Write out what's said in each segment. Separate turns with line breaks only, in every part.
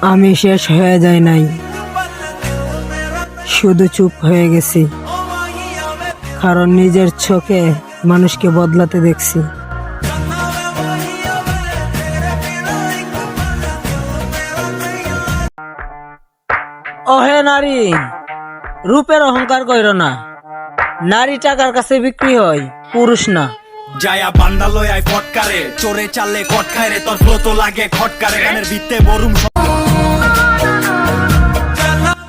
আমি শেষ হয়ে যাই নাই, শুধু চুপ হয়ে গেছি, কারণ নিজের চোখে মানুষকে বদলাতে দেখছি। ওহে নারী, রূপের অহংকার কইরো না। নারী টাকার কাছে বিক্রি হয়, পুরুষ না।
জায়া বান্দা লয় আই ফটকারে, চোরে চাললে খটকায় রে, তোর ফ্লো তো লাগে খটকারে, গানের ভিত্তে বরুম।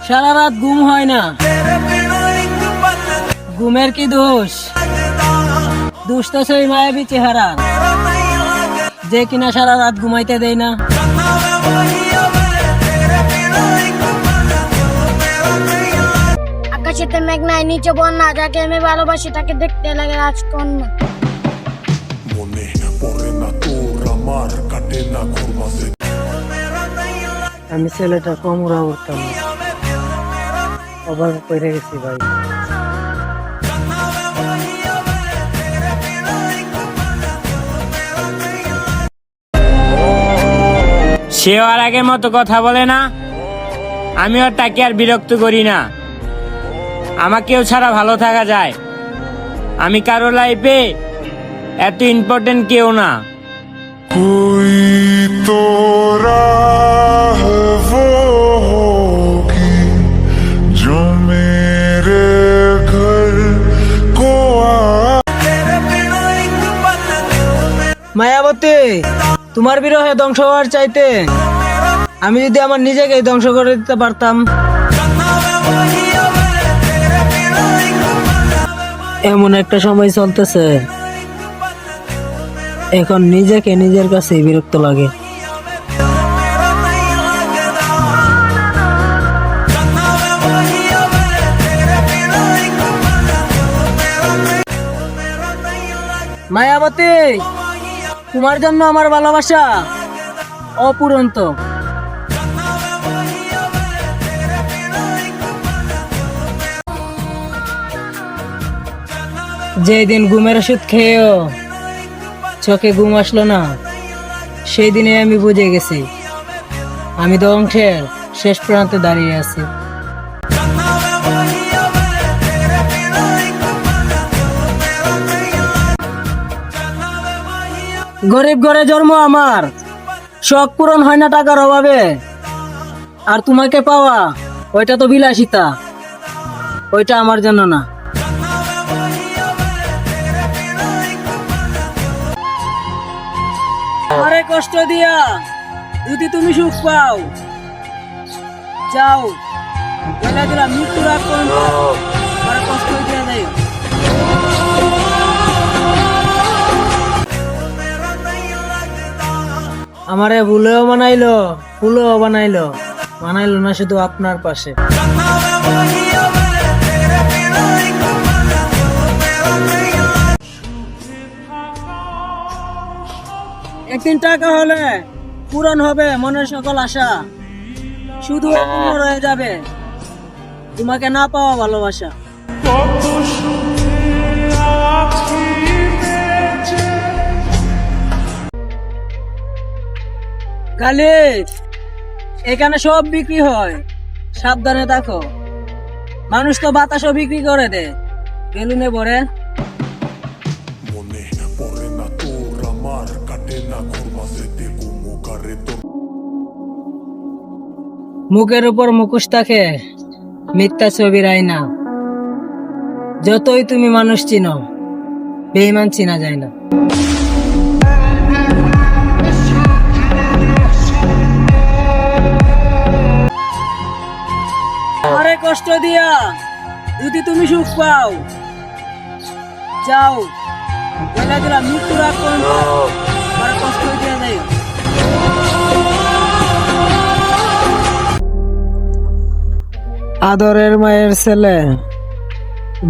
সারা রাত ঘুম হয় না, ঘুমের কি দোষ? দোষ তো সেই মায়াবী চেহারা, যে কিনা সারা রাত ঘুমাইতে দেয় না।
আকাশেতে মেঘ নাই, নিচে বন্যা, যাকে আমি ভালোবাসি তাকে দেখতে লাগে রাজকন্যা।
মনে পড়ে না তোর আমার, কাটে না ঘুরবাসে।
আমি ছেলেটা কম উড়া উঠতাম না, অবাক করে গেছি ভাই।
সেও আর আগের মতো কথা বলে না, আমিও তাকে আর বিরক্ত করি না। আমাকেও ছাড়া ভালো থাকা যায়, আমি কারো লাইফে এত ইম্পর্টেন্ট কেউ না।
कोई तो राह वो होगी जो मेरे घर को
মায়াবতী, তোমার বিরহে ধ্বংস হওয়ার চাইতে আমি যদি আমার নিজেকে ধ্বংস করে দিতে পারতাম। এমন একটা সময় চলতেছে, এখন নিজেকে নিজের কাছে বিরক্ত লাগে। মায়াবতী, তোমার জন্য আমার ভালোবাসা অপুরন্ত। যেদিন ঘুমের ওষুধ খেয়েও চোখে ঘুম আসলো না, সেই দিনে আমি বুঝে গেছি আমি ধ্বংসের শেষ প্রান্তে দাঁড়িয়ে আছি। গরিব ঘরে জন্ম আমার, শখ পূরণ হয় না টাকার অভাবে। আর তোমাকে পাওয়া ওইটা তো বিলাসিতা, ওইটা আমার জন্য না। আমারে কষ্ট দিয়া যদি তুমি সুখ পাও, যাও বলে দিলাম মৃত্যুর আগ পর্যন্ত আমারে কষ্ট দিয়া দেয়। আমারে ভুলেও বানাইলো, ফুলও বানাইলো, বানাইলো না শুধু আপনার পাশে। একদিন টাকা হলে পূরণ হবে মনের সকল আশা, শুধু অপূর্ণ রয়ে যাবে তোমাকে না পাওয়া ভালোবাসা। কালি, এখানে সব বিক্রি হয়, সাবধানে থাকো। মানুষ তো বাতাসও বিক্রি করে দেয় বেলুনে ভরে।
মনে পড়ে না তোর আমার, কাটে না ঘুরবাসে। দেখু মুখারে তোর
মুখের উপর মুখোশ থাকে, মিথ্যা ছবির আয়না। যতই তুমি মানুষ চিনো, বেঈমান চিনা যায় না। আমারে কষ্ট দিয়া যদি তুমি সুখ পাও, যাও বলে দিলাম মৃত্যুর আগ পর্যন্ত আমারে কষ্ট দিয়া দেয়। আদরের মায়ের ছেলে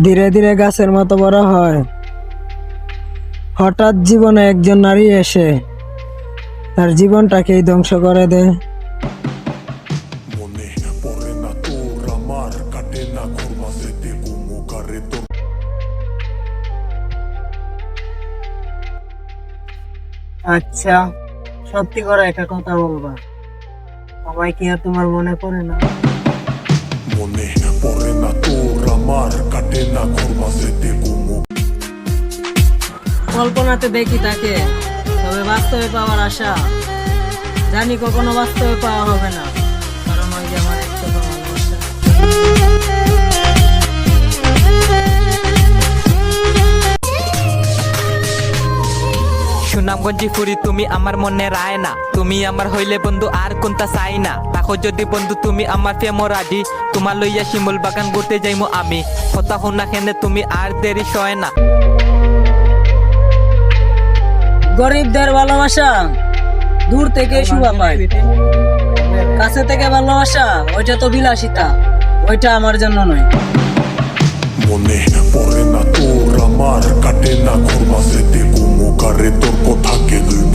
ধীরে ধীরে গাছের মতো বড় হয়। হঠাৎ জীবনে একজন নারী এসে তার জীবনটাকেই ধ্বংস করে দেয়।
মনে পড়ে না তোর আমার, কাটে না ঘুরবাসে। দেখু মুখারে তোর
আচ্ছা, সত্যি করে একটা কথা বলবা, আমায় কি আর তোমার মনে পড়ে না?
মনে পড়ে না তোর আমার কাটে না ঘর মাঝেতে ঘুমো
কল্পনাতে দেখি তাকে, তবে বাস্তবে পাওয়ার আশা জানি কখনো বাস্তবে পাওয়া হবে না, কারণ ওই যে আমার একটাও ভালোবাসা।
সুনামগঞ্জি ফুরি তুমি আমার মনে রায় না, তুমি আমার হইলে বন্ধু আর কোনটা চাই না। তাকো যদি বন্ধু তুমি আমার প্রেম রাজি, তোমার লইয়া শিমুল বাগান ঘুরতে যাইমু আমি। কথা শুনা খেনে তুমি আর দেরি সয় না।
গরিবদের ভালোবাসা দূর থেকে শোভা পায়, কাছে থেকে ভালোবাসা ওইটা তো বিলাসিতা, ওইটা আমার জন্য নয়।
মনে পড়ে না তোর আমার কাটে না ঘর মাঝেতে ঘুমো কারে তোর কথা কে লইব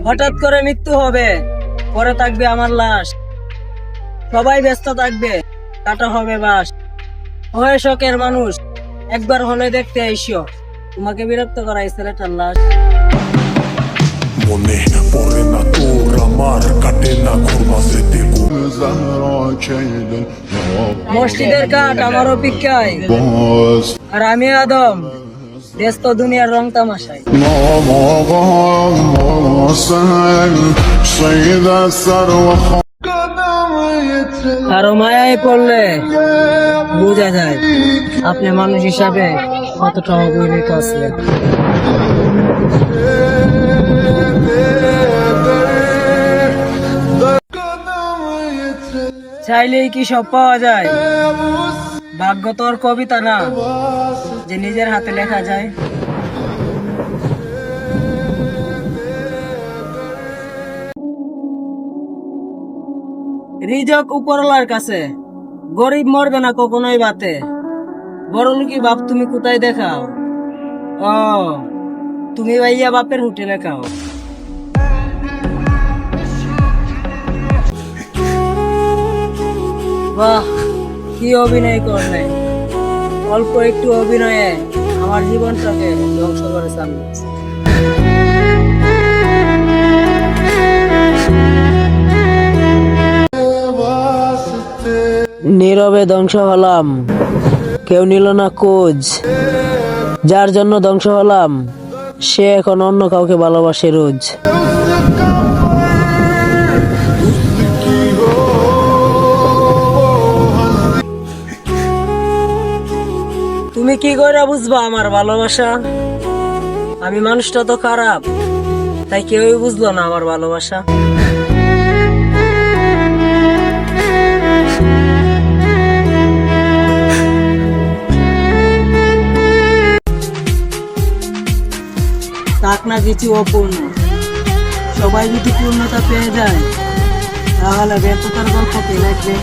হঠাৎ করে মৃত্যু হবে, পরে থাকবে আমার লাশ, সবাই ব্যস্ত থাকবে, কাটা হবে বাস। হয়ে শখের মানুষ একবার হলে দেখতে আইসো, তোমাকে বিরক্ত করা এই ছেলেটার লাশ।
মনে পড়ে না তোর আমার কাটে না ঘর মাঝেতে ঘুমো
মসজিদের কাঠ আমার অপেক্ষায়, আর আমি আদম ব্যস্ত দুনিয়ার রং তামাশায়। কারো মায়ায় পড়লে বোঝা যায় আপনি মানুষ হিসাবে কতটা অবহেলিত আছেন। চাইলেই কি সব পাওয়া যায়? ভাগ্য তো আর কবিতা না যে নিজের হাতে লেখা যায়। রিজক উপরওয়ালার কাছে, গরিব মরবে না কখনোই বাতে। বড় লোকি বাপ তুমি কোথায় দেখাও? ও তুমি ভাইয়া বাপের হোটেলে খাও। বাহ, কি অভিনয় করলে! অল্প একটু অভিনয়ে আমার জীবনটাকে ধ্বংস করে চালিয়েছে। নীরবে ধ্বংস হলাম, কেউ নিল না খোঁজ। যার জন্য ধ্বংস হলাম সে এখন অন্য কাউকে ভালোবাসে রোজ। তুমি কি করে বুঝবা আমার ভালোবাসা? আমি মানুষটা তো খারাপ, তাই কেউই বুঝলো না আমার ভালোবাসা। থাক না কিছু অপূর্ণ, সবাই যদি পূর্ণতা পেয়ে যায় তাহলে ব্যর্থতার গল্প কে লাগবে?